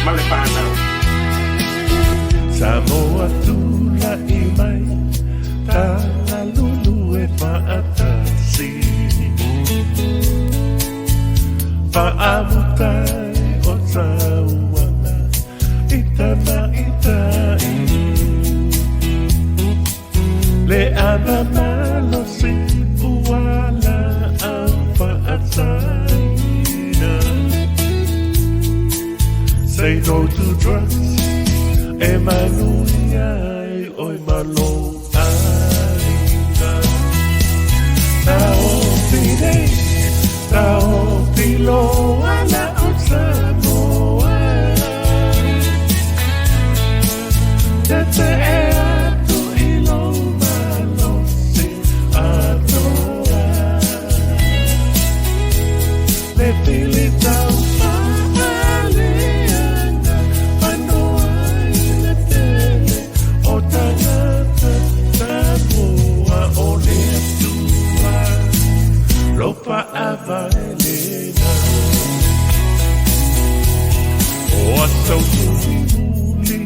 Malepana Samoa tula I mai Tala lulu e paatasi Paamutai o sauanga Itana itai Le ana malosi Uala ang ASAINA Say no to drugs E manuyay oy maloaina Tao pide Tao pilo ala o Samoa TETE'E atu ilo malosi atoa Le pili tau Lopa availena O so muli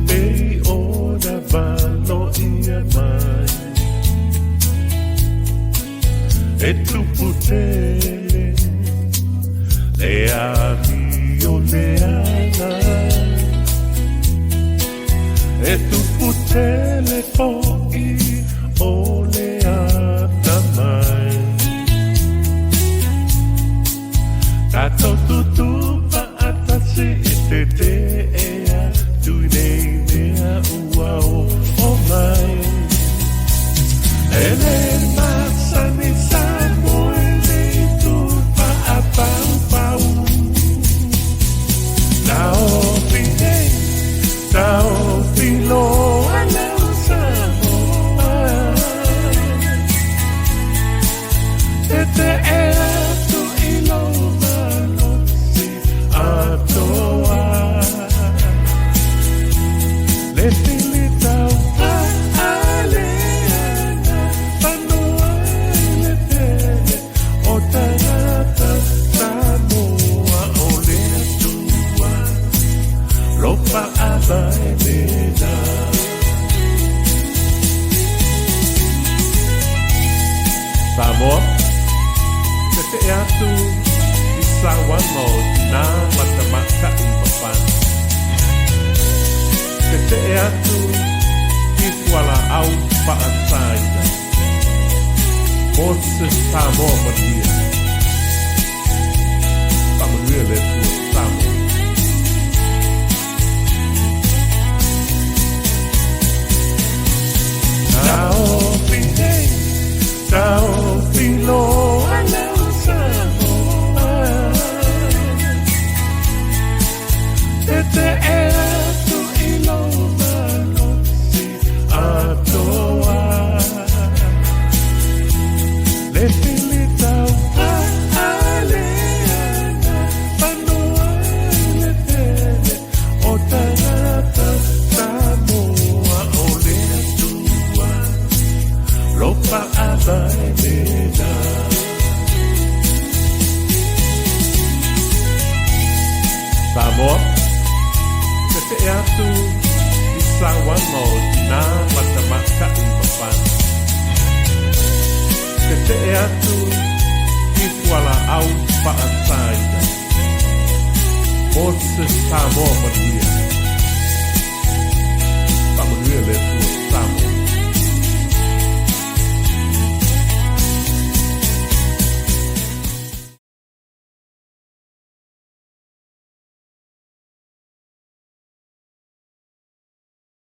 Ei ora valo ia mai E tu putele Le avio le ana E tu putele poi O le ana mai Tato tutu paatasi TETE'E tu nei mea ua o mai Ele masani samoe nei tu paapau pau Nao pide, nao pilo alau Samoa TETE'E tu ilo atoa Le pilitau aleana Panoa le tele O tangata Samoa O le atua Lopa avaelena Samoa TETE'E atu Sauaga na matamaka I mapan TETE'E atu I FUALAAU pa ASAINA Mose Samoa manuia Pa manuia le tua Samoa Tao pide Tao pilo alau Samoa TETE'E atu ilo malosi atoa Le pilitau aleana Panoa le tele O tangata Samoa O le atua Lopa avaelena Samoa TETE'E atu I Sauaga na matamaka I mapan TETE'E atu I FUALAAU pa ASAINA Mose Samoa manuia Pa manuia le